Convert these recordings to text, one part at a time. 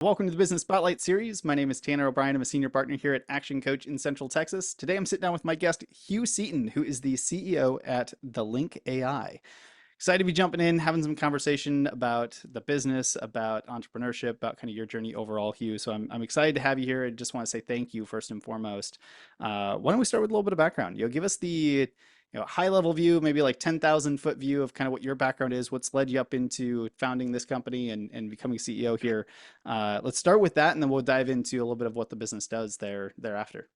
Welcome to the Business Spotlight series. My name is Tanner O'Brien. I'm a senior partner here at Action Coach in Central Texas. Today I'm sitting down with my guest, Hugh Seaton, who is the CEO at The Link AI. Excited to be jumping in, having some conversation about the business, about entrepreneurship, about kind of your journey overall, Hugh. So I'm excited to have you here. I just want to say thank you first and foremost. Why don't we start with a little bit of background? Give us the high level view, maybe like 10,000 foot view of kind of what your background is, what's led you up into founding this company and becoming CEO here. Let's start with that, and then we'll dive into a little bit of what the business does thereafter.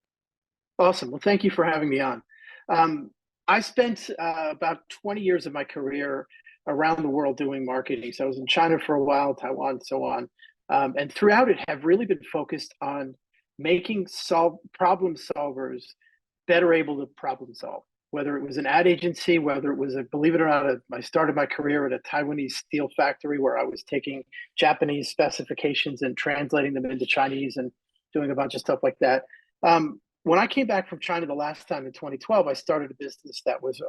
Awesome. Well, thank you for having me on. Um, I spent about 20 years of my career around the world doing marketing. So I was in China for a while, Taiwan, so on. And throughout it, have really been focused on making problem solvers better able to problem solve. Whether it was an ad agency, whether it was believe it or not, I started my career at a Taiwanese steel factory where I was taking Japanese specifications and translating them into Chinese and doing a bunch of stuff like that. When I came back from China the last time in 2012, I started a business that was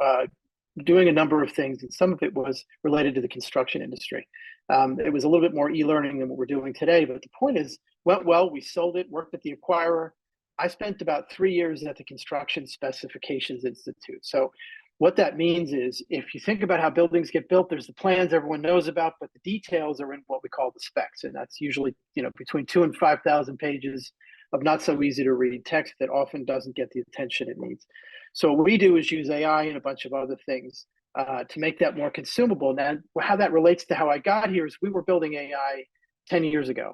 doing a number of things, and some of it was related to the construction industry. It was a little bit more e-learning than what we're doing today, but the point is, went well. We sold it, worked with the acquirer. I spent about 3 years at the Construction Specifications Institute. So what that means is, if you think about how buildings get built, there's the plans everyone knows about, but the details are in what we call the specs, and that's usually between 2,000 and 5,000 pages of not so easy to read text that often doesn't get the attention it needs. So what we do is use AI and a bunch of other things to make that more consumable. Now, how that relates to how I got here is we were building AI 10 years ago.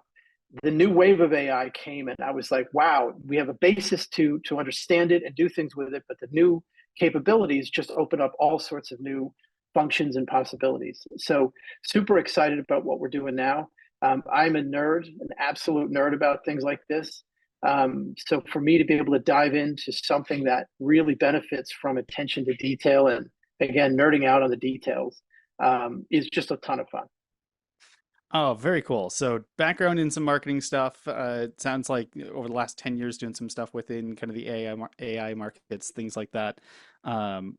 The new wave of AI came, and I was like, wow, we have a basis to understand it and do things with it, but the new capabilities just open up all sorts of new functions and possibilities. So super excited about what we're doing now. I'm a nerd, an absolute nerd about things like this. So for me to be able to dive into something that really benefits from attention to detail and, again, nerding out on the details is just a ton of fun. Oh, very cool. So background in some marketing stuff. It sounds like over the last 10 years doing some stuff within kind of the AI markets, things like that. I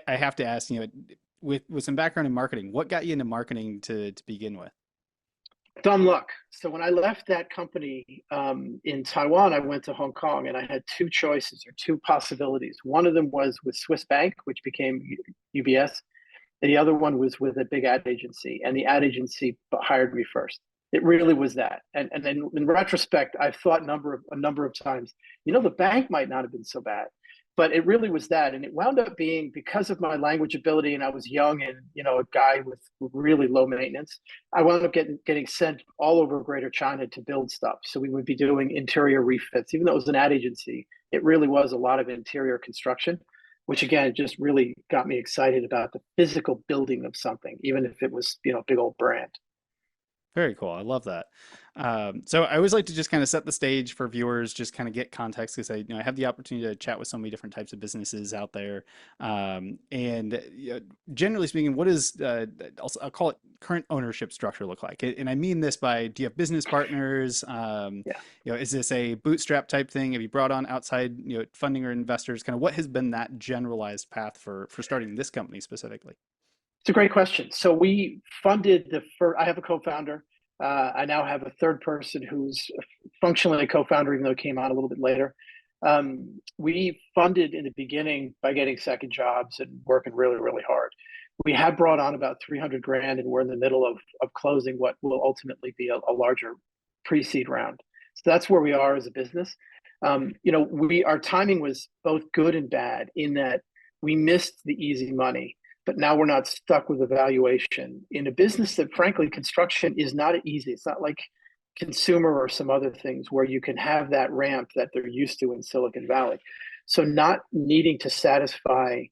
have to ask, with some background in marketing, what got you into marketing to begin with? Dumb luck. So when I left that company in Taiwan, I went to Hong Kong, and I had two choices or two possibilities. One of them was with Swiss Bank, which became UBS, and the other one was with a big ad agency, and the ad agency hired me first. It really was that. And then in retrospect, I've thought a number of times, the bank might not have been so bad, but it really was that. And it wound up being, because of my language ability, and I was young and a guy with really low maintenance, I wound up getting sent all over Greater China to build stuff. So we would be doing interior refits, even though it was an ad agency. It really was a lot of interior construction, which again just really got me excited about the physical building of something, even if it was a big old brand. Very cool. I love that. So I always like to just kind of set the stage for viewers, just kind of get context because I have the opportunity to chat with so many different types of businesses out there. And generally speaking, what is I'll call it current ownership structure look like? And I mean this by, do you have business partners? Yeah. Is this a bootstrap type thing? Have you brought on outside funding or investors? Kind of what has been that generalized path for starting this company specifically? It's a great question. So we funded the first. I have a co-founder. I now have a third person who's functionally a co-founder, even though it came on a little bit later. We funded in the beginning by getting second jobs and working really, really hard. We have brought on about 300 grand, and we're in the middle of closing what will ultimately be a larger pre-seed round. So that's where we are as a business. Our timing was both good and bad in that we missed the easy money, but now we're not stuck with a valuation in a business that, frankly, construction is not easy. It's not like consumer or some other things where you can have that ramp that they're used to in Silicon Valley. So not needing to satisfy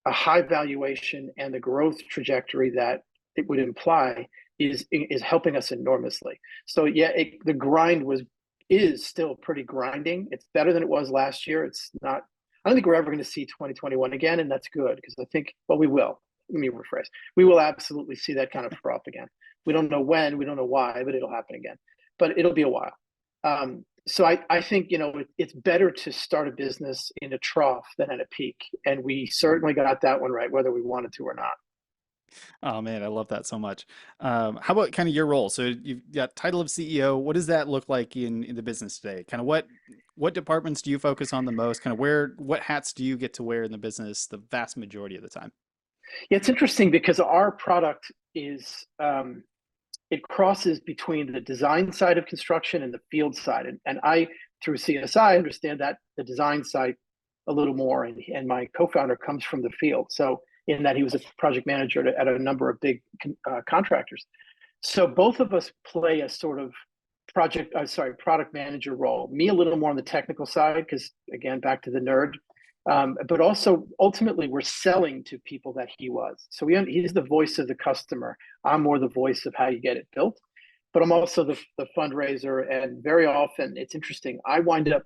a high valuation and the growth trajectory that it would imply is helping us enormously. So yeah, the grind is still pretty grinding. It's better than it was last year. It's not. I don't think we're ever going to see 2021 again, and that's good because I think, well, we will. Let me rephrase. We will absolutely see that kind of froth again. We don't know when, we don't know why, but it'll happen again. But it'll be a while. So I think it's better to start a business in a trough than at a peak, and we certainly got that one right, whether we wanted to or not. Oh man, I love that so much. How about kind of your role? So you've got title of CEO. What does that look like in the business today? Kind of what departments do you focus on the most? Kind of what hats do you get to wear in the business the vast majority of the time? Yeah, it's interesting because our product is it crosses between the design side of construction and the field side. And I, through CSI, understand that the design side a little more. And my co-founder comes from the field. So in that he was a project manager at a number of big contractors. So both of us play a sort of product manager role. Me a little more on the technical side, because again, back to the nerd. But also ultimately we're selling to people that he was. So he's the voice of the customer. I'm more the voice of how you get it built. But I'm also the fundraiser. And very often it's interesting. I wind up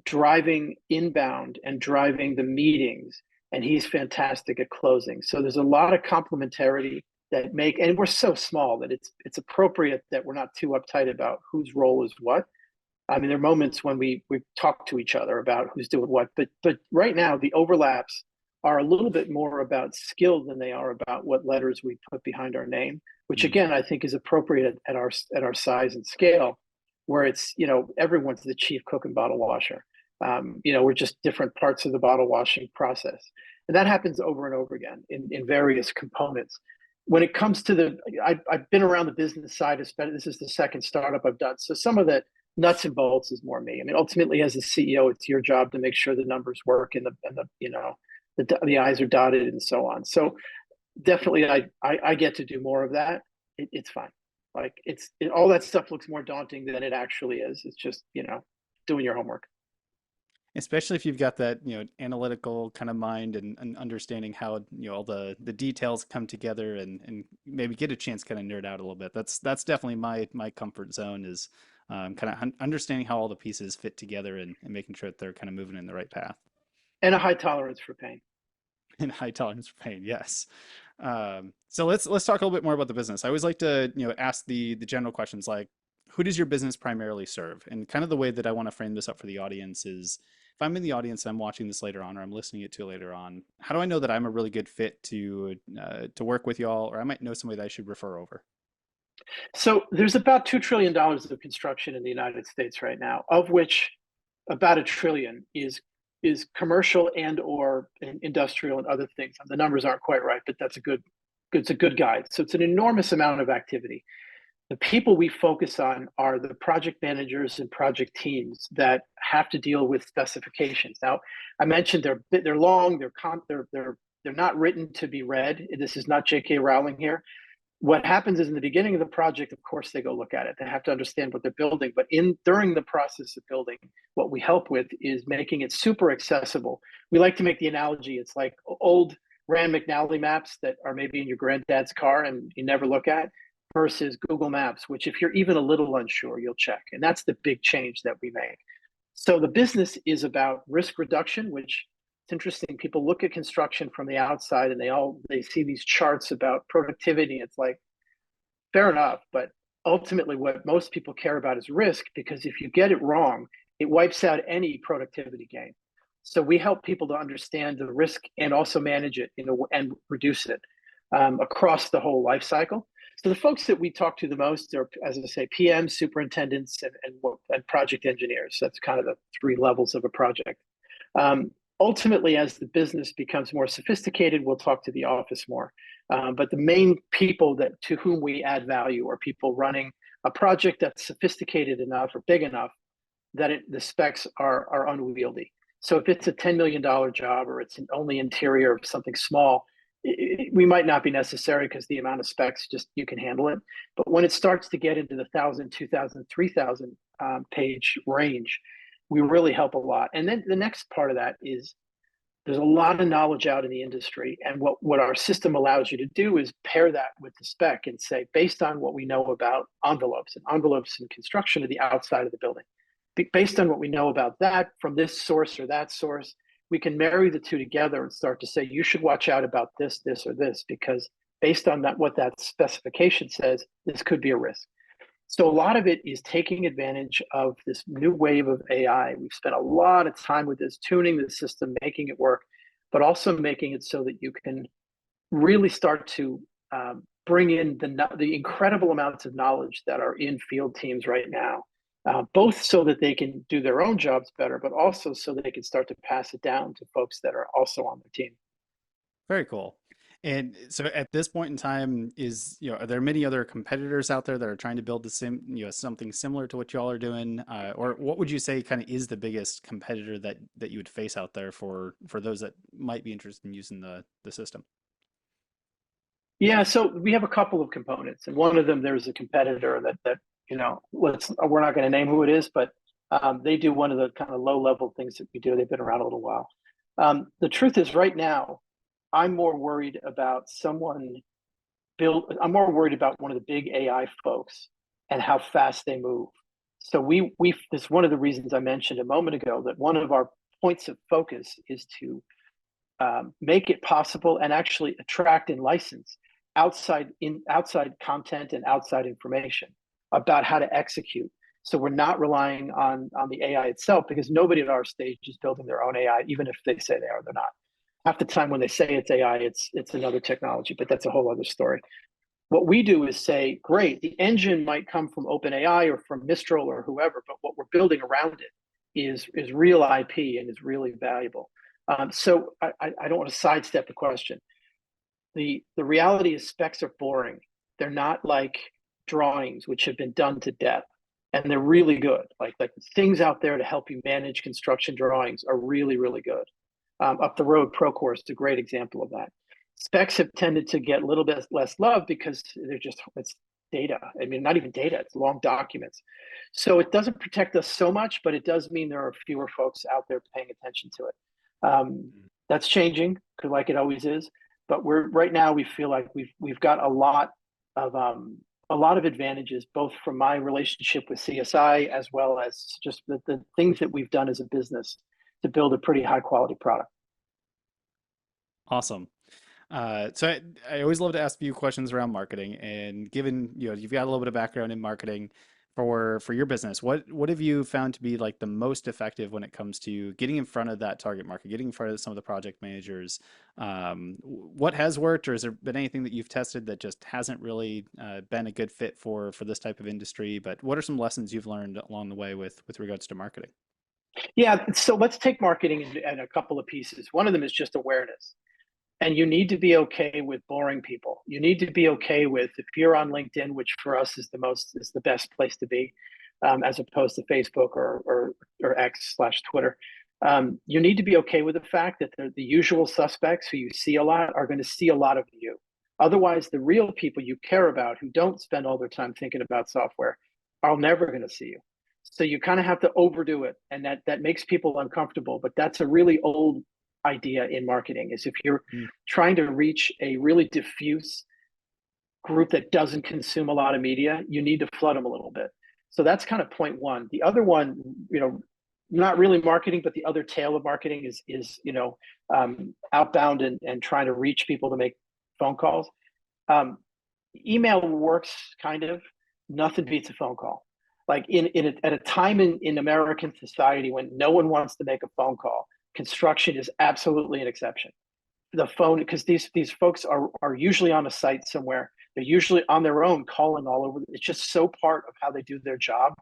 driving inbound and driving the meetings, and he's fantastic at closing. So there's a lot of complementarity that make, and we're so small that it's appropriate that we're not too uptight about whose role is what. I mean, there are moments when we talk to each other about who's doing what, but right now the overlaps are a little bit more about skill than they are about what letters we put behind our name, which Mm. again I think is appropriate at our size and scale, where it's everyone's the chief cook and bottle washer. We're just different parts of the bottle washing process, and that happens over and over again in various components. When it comes to I've been around the business side. This is the second startup I've done, so some of the nuts and bolts is more me. I mean, ultimately, as a CEO, it's your job to make sure the numbers work and the I's are dotted and so on. So definitely, I get to do more of that. It's fine. Like all that stuff looks more daunting than it actually is. It's just doing your homework. Especially if you've got that, analytical kind of mind and understanding how, all the details come together and maybe get a chance to kind of nerd out a little bit. That's definitely my comfort zone is kind of understanding how all the pieces fit together and making sure that they're kind of moving in the right path. And a high tolerance for pain. And high tolerance for pain, yes. So let's talk a little bit more about the business. I always like to, ask the general questions like, who does your business primarily serve? And kind of the way that I want to frame this up for the audience is if I'm in the audience and I'm watching this later on or I'm listening it to later on, how do I know that I'm a really good fit to work with y'all, or I might know somebody that I should refer over? So there's about $2 trillion of construction in the United States right now, of which about a trillion is commercial and or industrial and other things. The numbers aren't quite right, but it's a good guide. So it's an enormous amount of activity. The people we focus on are the project managers and project teams that have to deal with specifications. Now, I mentioned they're long, they're not written to be read. This is not J.K. Rowling here. What happens is in the beginning of the project, of course, they go look at it. They have to understand what they're building. But during the process of building, what we help with is making it super accessible. We like to make the analogy, it's like old Rand McNally maps that are maybe in your granddad's car and you never look at, versus Google Maps, which if you're even a little unsure, you'll check. And that's the big change that we make. So the business is about risk reduction, which it's interesting. People look at construction from the outside and they see these charts about productivity. It's like, fair enough, but ultimately what most people care about is risk, because if you get it wrong, it wipes out any productivity gain. So we help people to understand the risk and also manage it and reduce it across the whole life cycle. So the folks that we talk to the most are, as I say, PMs, superintendents, and project engineers. That's kind of the three levels of a project. Ultimately, as the business becomes more sophisticated, we'll talk to the office more. But the main people to whom we add value are people running a project that's sophisticated enough or big enough that the specs are unwieldy. So if it's a $10 million job or it's an only interior of something small, we might not be necessary because the amount of specs, just you can handle it. But when it starts to get into the 1,000, 2,000, 3,000 page range, we really help a lot. And then the next part of that is there's a lot of knowledge out in the industry. And what our system allows you to do is pair that with the spec and say, based on what we know about envelopes in construction are the outside of the building, based on what we know about that from this source or that source, we can marry the two together and start to say, you should watch out about this, this, or this, because based on what that specification says, this could be a risk. So a lot of it is taking advantage of this new wave of AI. We've spent a lot of time with this, tuning the system, making it work, but also making it so that you can really start to bring in the incredible amounts of knowledge that are in field teams right now, both so that they can do their own jobs better, but also so they can start to pass it down to folks that are also on the team. Very cool. And so at this point in time, are there many other competitors out there that are trying to build the something similar to what y'all are doing? Or what would you say kind of is the biggest competitor that you would face out there for those that might be interested in using the system? Yeah, so we have a couple of components, and one of them there's a competitor that we're not going to name who it is, but they do one of the kind of low level things that we do. They've been around a little while. The truth is, right now, I'm more worried about I'm more worried about one of the big AI folks and how fast they move. So it's one of the reasons I mentioned a moment ago that one of our points of focus is to make it possible and actually attract and license outside content and outside information about how to execute. So we're not relying on the AI itself, because nobody at our stage is building their own AI, even if they say they are, they're not. Half the time when they say it's AI, it's another technology, but that's a whole other story. What we do is say, great, the engine might come from OpenAI or from Mistral or whoever, but what we're building around it is real IP and is really valuable. So I don't want to sidestep the question. The reality is specs are boring. They're not like drawings, which have been done to death, and they're really good. Like things out there to help you manage construction drawings are really, really good. Up the road, Procore is a great example of that. Specs have tended to get a little bit less love because it's data. I mean, not even data, it's long documents. So it doesn't protect us so much, but it does mean there are fewer folks out there paying attention to it. That's changing, like it always is. But right now we feel like we've got a lot of advantages, both from my relationship with CSI as well as just the things that we've done as a business to build a pretty high quality product. Awesome. So I always love to ask you questions around marketing, and given you've got a little bit of background in marketing for your business, what have you found to be like the most effective when it comes to getting in front of that target market, getting in front of some of the project managers? What has worked, or has there been anything that you've tested that just hasn't really been a good fit for this type of industry? But what are some lessons you've learned along the way with regards to marketing? Yeah, so let's take marketing in a couple of pieces. One of them is just awareness. And you need to be okay with boring people. You need to be okay with, if you're on LinkedIn, which for us is the best place to be, as opposed to Facebook or X/Twitter. You need to be okay with the fact that the usual suspects who you see a lot are going to see a lot of you. Otherwise, the real people you care about, who don't spend all their time thinking about software, are never going to see you. So you kind of have to overdo it, and that makes people uncomfortable. But that's a really old idea in marketing, is if you're trying to reach a really diffuse group that doesn't consume a lot of media, you need to flood them a little bit. So that's kind of point one. The other one, not really marketing, but the other tail of marketing is outbound and trying to reach people to make phone calls. Email works kind of. Nothing beats a phone call. Like at a time in American society when no one wants to make a phone call, construction is absolutely an exception. The phone, because these folks are usually on a site somewhere. They're usually on their own, calling all over. It's just so part of how they do their job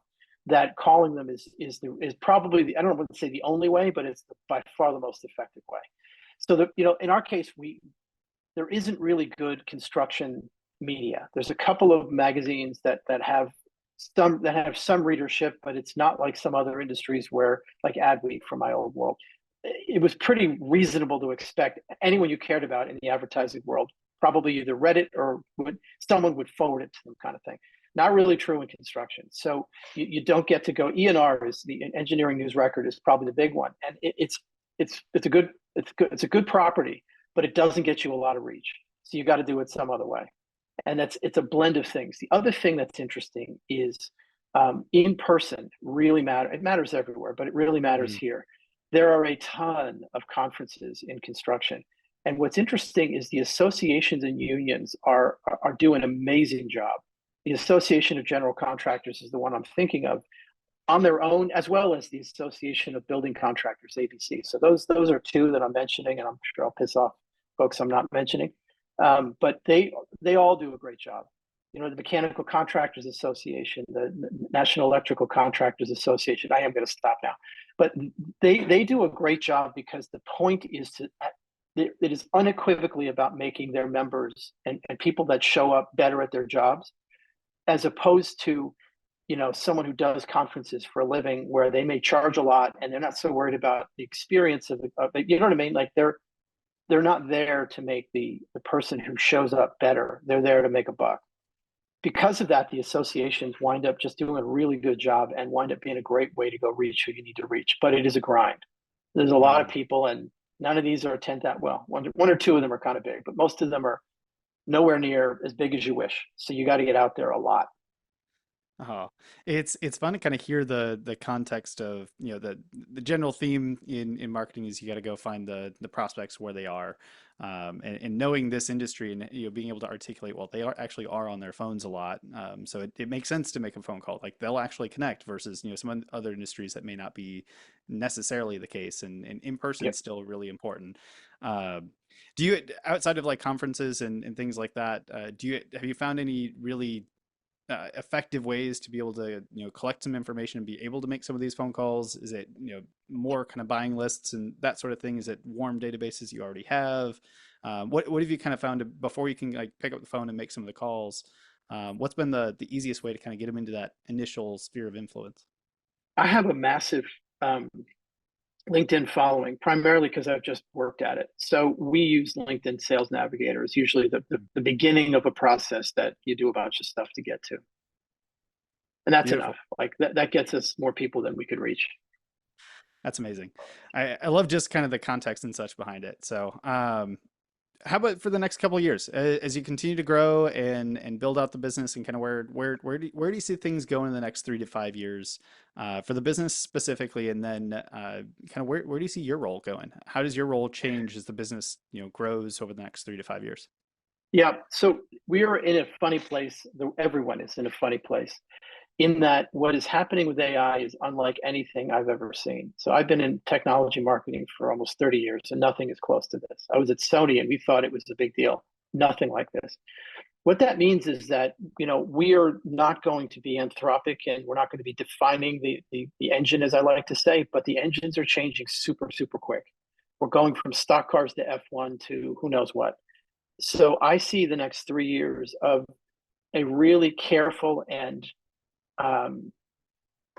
that calling them is probably I don't want to say the only way, but it's by far the most effective way. So in our case, there isn't really good construction media. There's a couple of magazines that have some readership, but it's not like some other industries where, like Adweek from my old world, it was pretty reasonable to expect anyone you cared about in the advertising world probably either read it or someone would forward it to them, kind of thing. Not really true in construction. So you don't get to go. ENR is the Engineering News Record is probably the big one, and it's a good property, but it doesn't get you a lot of reach. So you got to do it some other way, and it's a blend of things. The other thing that's interesting is in person really matter. It matters everywhere, but it really matters here. There are a ton of conferences in construction. And what's interesting is the associations and unions are doing an amazing job. The Association of General Contractors is the one I'm thinking of on their own, as well as the Association of Building Contractors, ABC. So those are two that I'm mentioning, and I'm sure I'll piss off folks I'm not mentioning. But they all do a great job. You know, the Mechanical Contractors Association, the National Electrical Contractors Association. I am going to stop now, but they do a great job because the point is to it is unequivocally about making their members and people that show up better at their jobs, as opposed to, you know, someone who does conferences for a living where they may charge a lot and they're not so worried about the experience of you know what I mean? Like they're not there to make the person who shows up better. They're there to make a buck. Because of that, the associations wind up just doing a really good job and wind up being a great way to go reach who you need to reach. But it is a grind. There's a lot of people, and none of these are 10 that well. One or two of them are kind of big, but most of them are nowhere near as big as you wish. So you got to get out there a lot. Oh, it's fun to kind of hear the context of, you know, the general theme in marketing is you got to go find the prospects where they are, and knowing this industry and, you know, being able to articulate, well, they are on their phones a lot, so it makes sense to make a phone call, like they'll actually connect versus, you know, some other industries that may not be necessarily the case, and in person Yep. is still really important. Do you, outside of like conferences and things like that, have you found any really effective ways to be able to, you know, collect some information and be able to make some of these phone calls? Is it, you know, more kind of buying lists and that sort of thing? Is it warm databases you already have? What have you kind of found before you can like pick up the phone and make some of the calls? What's been the easiest way to kind of get them into that initial sphere of influence? I have a massive LinkedIn following, primarily because I've just worked at it. So we use LinkedIn Sales Navigator as usually the beginning of a process that you do a bunch of stuff to get to. And that's enough. Beautiful. Like that gets us more people than we could reach. That's amazing. I love just kind of the context and such behind it. So, how about for the next couple of years, as you continue to grow and build out the business, and kind of where do you see things going in the next 3 to 5 years, for the business specifically, and then kind of where do you see your role going? How does your role change as the business, you know, grows over the next 3 to 5 years? Yeah. So we are in a funny place. Everyone is in a funny place in that what is happening with AI is unlike anything I've ever seen. So I've been in technology marketing for almost 30 years and nothing is close to this. I was at Sony and we thought it was a big deal. Nothing like this. What that means is that, you know, we are not going to be anthropic and we're not going to be defining the engine, as I like to say, but the engines are changing super, super quick. We're going from stock cars to F1 to who knows what. So I see the next 3 years of a really careful and um,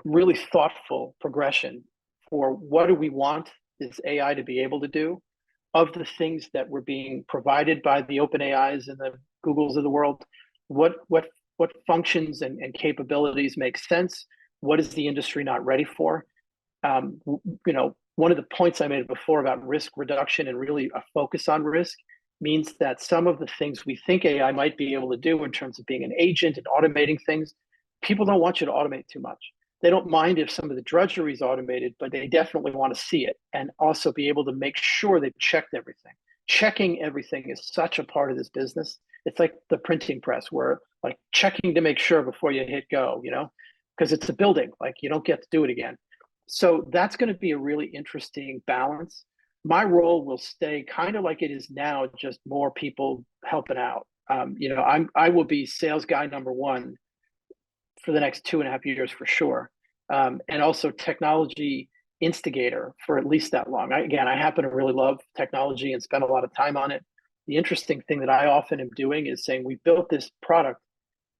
really thoughtful progression for what do we want this AI to be able to do, of the things that were being provided by the open AIs and the Googles of the world. What functions and capabilities make sense? What is the industry not ready for? You know, one of the points I made before about risk reduction and really a focus on risk means that some of the things we think AI might be able to do in terms of being an agent and automating things, people don't want you to automate too much. They don't mind if some of the drudgery is automated, but they definitely want to see it and also be able to make sure they've checked everything. Checking everything is such a part of this business. It's like the printing press, where like checking to make sure before you hit go, you know, because it's a building, like you don't get to do it again. So that's going to be a really interesting balance. My role will stay kind of like it is now, just more people helping out. You know, I will be sales guy number one for the next 2.5 years for sure, and also technology instigator for at least that long. Again, I happen to really love technology and spend a lot of time on it. The interesting thing that I often am doing is saying, we built this product.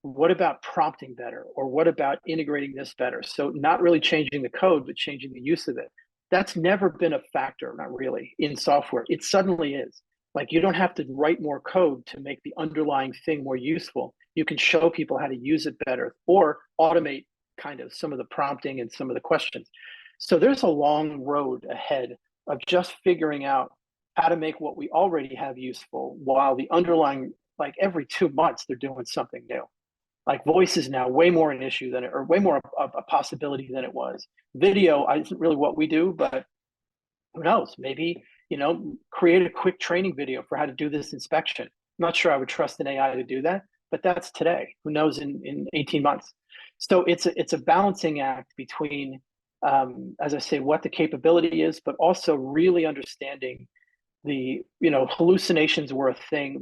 What about prompting better? Or what about integrating this better? So not really changing the code, but changing the use of it. That's never been a factor, not really, in software. It suddenly is. Like you don't have to write more code to make the underlying thing more useful. You can show people how to use it better or automate kind of some of the prompting and some of the questions. So there's a long road ahead of just figuring out how to make what we already have useful while the underlying, like every 2 months, they're doing something new. Like voice is now way more an issue than it, or way more a possibility than it was. Video isn't really what we do, but who knows? Maybe, you know, create a quick training video for how to do this inspection. I'm not sure I would trust an AI to do that, but that's today. Who knows in 18 months? So it's a balancing act between, as I say, what the capability is, but also really understanding the, you know, hallucinations were a thing.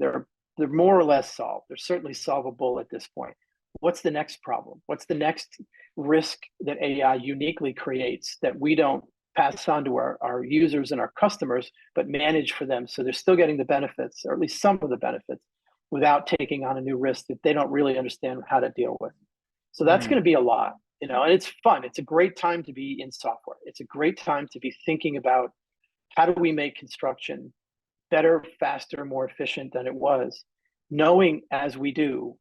they're more or less solved. They're certainly solvable at this point. What's the next problem? What's the next risk that AI uniquely creates that we don't pass on to our users and our customers, but manage for them so they're still getting the benefits, or at least some of the benefits, without taking on a new risk that they don't really understand how to deal with. So that's going to be a lot, and it's fun. It's a great time to be in software. It's a great time to be thinking about how do we make construction better, faster, more efficient than it was, knowing as we do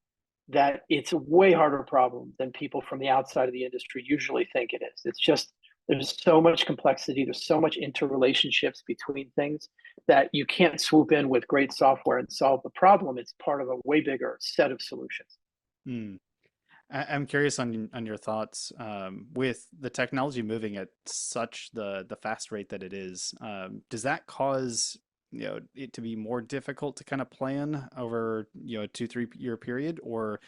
that it's a way harder problem than people from the outside of the industry usually think it is. It's just, there's so much complexity, there's so much interrelationships between things that you can't swoop in with great software and solve the problem. It's part of a way bigger set of solutions. Mm. I'm curious on your thoughts with the technology moving at such the fast rate that it is. Does that cause it to be more difficult to kind of plan over a 2-3 year period, or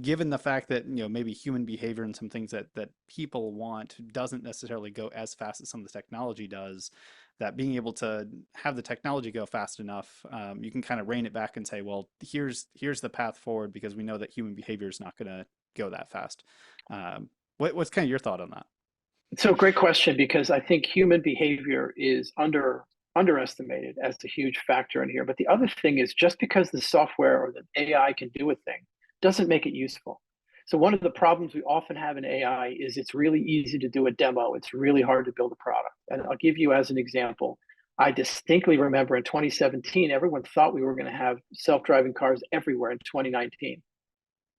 given the fact that maybe human behavior and some things that people want doesn't necessarily go as fast as some of the technology does, that being able to have the technology go fast enough, you can kind of rein it back and say, well, here's the path forward because we know that human behavior is not going to go that fast. What's kind of your thought on that? So great question, because I think human behavior is underestimated as a huge factor in here. But the other thing is, just because the software or the AI can do a thing doesn't make it useful. So one of the problems we often have in AI is it's really easy to do a demo. It's really hard to build a product. And I'll give you as an example. I distinctly remember in 2017, everyone thought we were going to have self-driving cars everywhere in 2019.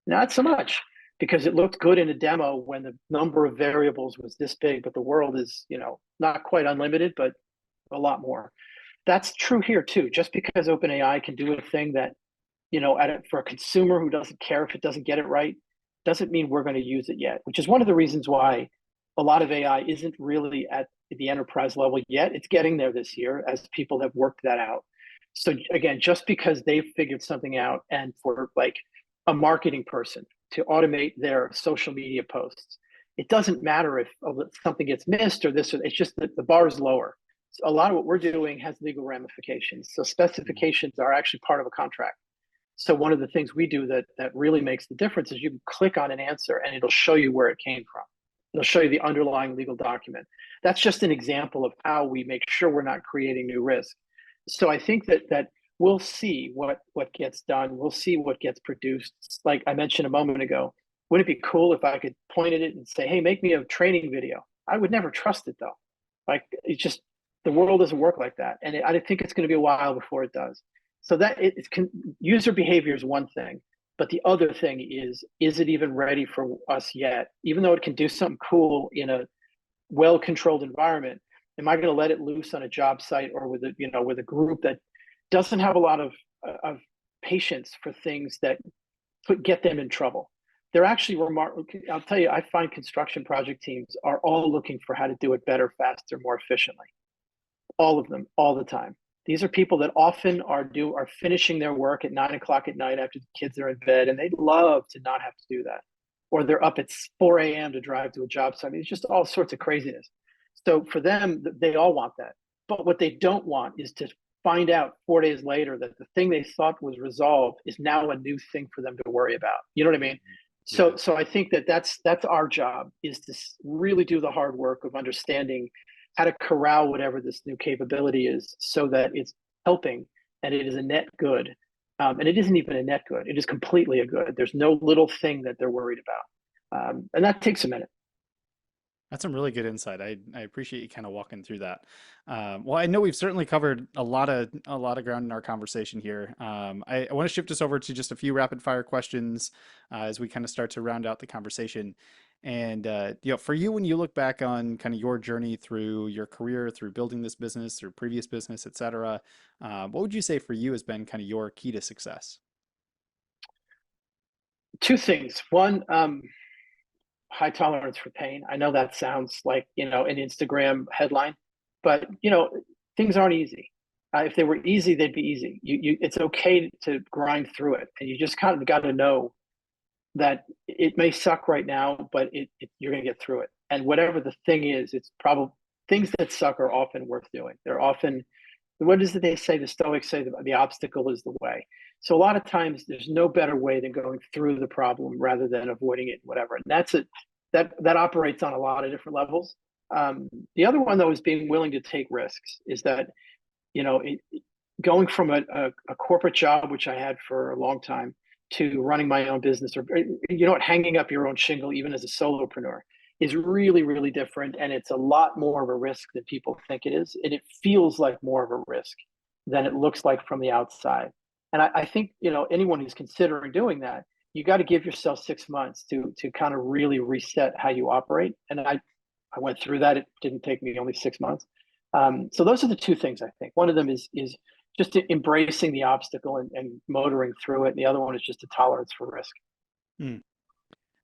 Not so much, because it looked good in a demo when the number of variables was this big, but the world is, not quite unlimited, but a lot more. That's true here too. Just because OpenAI can do a thing that, for a consumer who doesn't care if it doesn't get it right, doesn't mean we're going to use it yet, which is one of the reasons why a lot of AI isn't really at the enterprise level yet. It's getting there this year as people have worked that out. So again, just because they've figured something out, and for like a marketing person to automate their social media posts, it doesn't matter if something gets missed or this, or it's just that the bar is lower. So a lot of what we're doing has legal ramifications. So specifications are actually part of a contract. So one of the things we do that really makes the difference is you can click on an answer and it'll show you where it came from. It'll show you the underlying legal document. That's just an example of how we make sure we're not creating new risk. So I think that we'll see what gets done. We'll see what gets produced. Like I mentioned a moment ago, wouldn't it be cool if I could point at it and say, hey, make me a training video? I would never trust it though. Like, it's just, the world doesn't work like that. And I think it's going to be a while before it does. So that user behavior is one thing, but the other thing is it even ready for us yet? Even though it can do something cool in a well-controlled environment, am I going to let it loose on a job site or with a group that doesn't have a lot of patience for things that get them in trouble? They're actually remarkable. I'll tell you, I find construction project teams are all looking for how to do it better, faster, more efficiently. All of them, all the time. These are people that often are finishing their work at 9 o'clock at night after the kids are in bed, and they'd love to not have to do that. Or they're up at 4 a.m. to drive to a job site. I mean, it's just all sorts of craziness. So for them, they all want that. But what they don't want is to find out 4 days later that the thing they thought was resolved is now a new thing for them to worry about. You know what I mean? So I think that's our job, is to really do the hard work of understanding how to corral whatever this new capability is so that it's helping and it is a net good. And it isn't even a net good. It is completely a good. There's no little thing that they're worried about. And that takes a minute. That's some really good insight. I appreciate you kind of walking through that. Well, I know we've certainly covered a lot of ground in our conversation here. I want to shift us over to just a few rapid fire questions as we kind of start to round out the conversation. And for you, when you look back on kind of your journey through your career, through building this business, through previous business, et cetera, what would you say for you has been kind of your key to success? Two things. One, high tolerance for pain. I know that sounds like, an Instagram headline, but things aren't easy. If they were easy, they'd be easy. It's okay to grind through it, and you just kind of got to know that it may suck right now, but you're going to get through it. And whatever the thing is, it's probably, things that suck are often worth doing. They're often, what is it they say? The Stoics say the obstacle is the way. So a lot of times there's no better way than going through the problem rather than avoiding it, whatever. And that's it. That operates on a lot of different levels. The other one, though, is being willing to take risks. Is that, you know, going from a corporate job, which I had for a long time, to running my own business, or, you know what, hanging up your own shingle, even as a solopreneur, is really, really different. And it's a lot more of a risk than people think it is. And it feels like more of a risk than it looks like from the outside. And I think, you know, anyone who's considering doing that, you got to give yourself 6 months to kind of really reset how you operate. And I went through that. It didn't take me only 6 months. So those are the two things I think. One of them is just embracing the obstacle and motoring through it. And the other one is just a tolerance for risk. Hmm.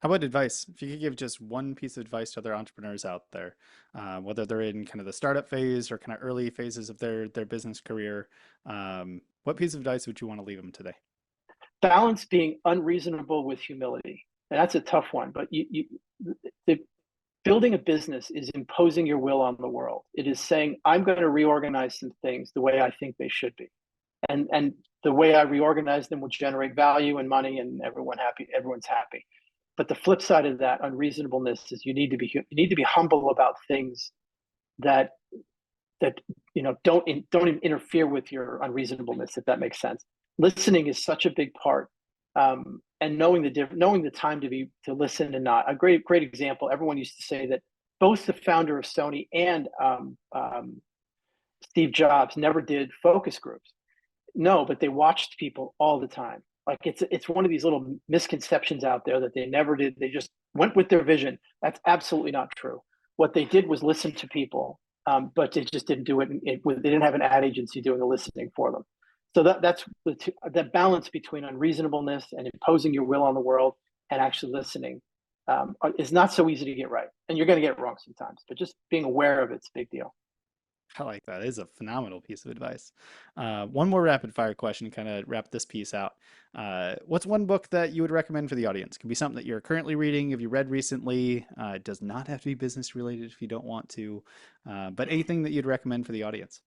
How about advice? If you could give just one piece of advice to other entrepreneurs out there, whether they're in kind of the startup phase or kind of early phases of their business career, what piece of advice would you want to leave them today? Balance being unreasonable with humility. And that's a tough one, but the, building a business is imposing your will on the world. It is saying, I'm going to reorganize some things the way I think they should be. And the way I reorganize them will generate value and money and everyone's happy. But the flip side of that unreasonableness is you need to be humble about things that you know don't interfere with your unreasonableness, if that makes sense. Listening is such a big part, and knowing the time to listen and not. A great example. Everyone used to say that both the founder of Sony and Steve Jobs never did focus groups. No, but they watched people all the time. Like it's one of these little misconceptions out there that they never did. They just went with their vision. That's absolutely not true. What they did was listen to people, but they just didn't do it. They didn't have an ad agency doing the listening for them. So that's that balance between unreasonableness and imposing your will on the world and actually listening is not so easy to get right. And you're going to get it wrong sometimes, but just being aware of it's a big deal. I like that. It is a phenomenal piece of advice. One more rapid fire question, kind of wrap this piece out. What's one book that you would recommend for the audience? It could be something that you're currently reading, have you read recently? It does not have to be business related if you don't want to, but anything that you'd recommend for the audience.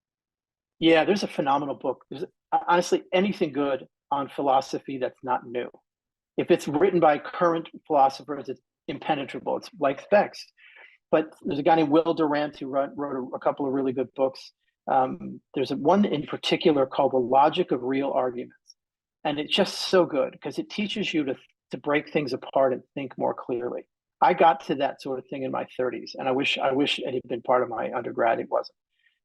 Yeah, there's a phenomenal book. There's honestly anything good on philosophy that's not new. If it's written by current philosophers, it's impenetrable. It's like specs. But there's a guy named Will Durant who wrote a couple of really good books. There's one in particular called The Logic of Real Arguments. And it's just so good because it teaches you to break things apart and think more clearly. I got to that sort of thing in my 30s, and I wish it had been part of my undergrad. It wasn't.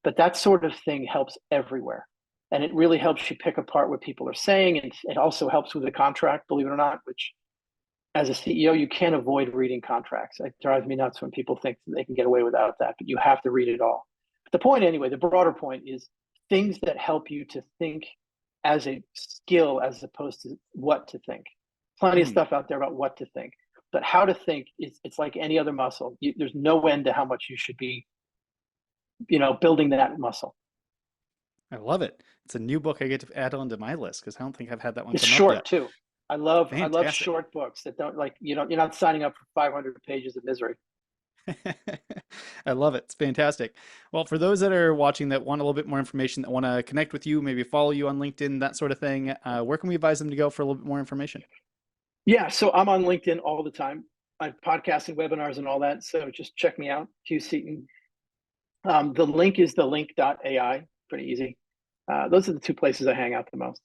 But that sort of thing helps everywhere. And it really helps you pick apart what people are saying. And it also helps with the contract, believe it or not, which as a CEO, you can't avoid reading contracts. It drives me nuts when people think they can get away without that, but you have to read it all. But the point anyway, the broader point is things that help you to think as a skill as opposed to what to think. Plenty of stuff out there about what to think, but how to think it's like any other muscle. There's no end to how much you should be, you know, building that muscle. I love it. It's a new book I get to add onto my list because I don't think I've had that one It's come up short yet. too. I love Fantastic. short books that don't like you're not signing up for 500 pages of misery. I love it. It's fantastic. Well, for those that are watching that want a little bit more information, that want to connect with you, maybe follow you on LinkedIn, that sort of thing, where can we advise them to go for a little bit more information? Yeah, so I'm on LinkedIn all the time. I podcast and webinars and all that. So just check me out, Hugh Seaton. The link is the link.ai. Pretty easy. Those are the two places I hang out the most.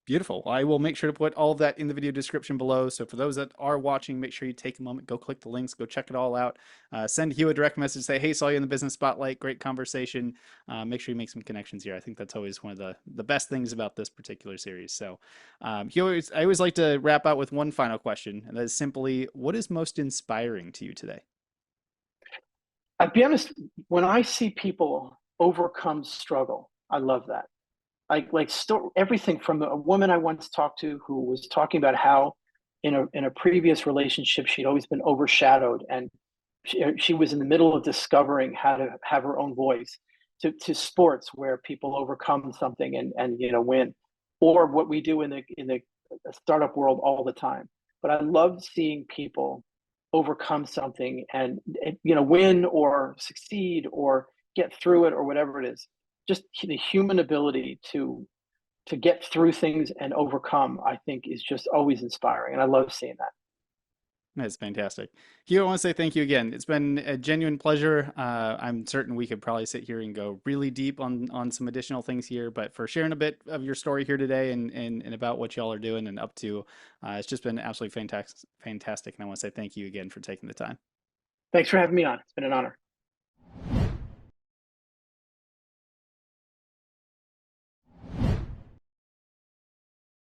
Beautiful. I will make sure to put all of that in the video description below. So for those that are watching, make sure you take a moment, go click the links, go check it all out. Send Hugh a direct message, say, hey, saw you in the business spotlight. Great conversation. Make sure you make some connections here. I think that's always one of the best things about this particular series. So Hugh, I always like to wrap out with one final question, and that is simply, what is most inspiring to you today? I'll be honest, when I see people overcome struggle, I love that. Everything from a woman I once talked to who was talking about how in a previous relationship she'd always been overshadowed, and she was in the middle of discovering how to have her own voice, to sports where people overcome something and you know win, or what we do in the startup world all the time. But I love seeing people overcome something and you know win or succeed or get through it or whatever it is. Just the human ability to get through things and overcome, I think is just always inspiring. And I love seeing that. That's fantastic. Hugh, I want to say thank you again. It's been a genuine pleasure. I'm certain we could probably sit here and go really deep on some additional things here, but for sharing a bit of your story here today and about what y'all are doing and up to, it's just been absolutely fantastic. And I want to say thank you again for taking the time. Thanks for having me on. It's been an honor.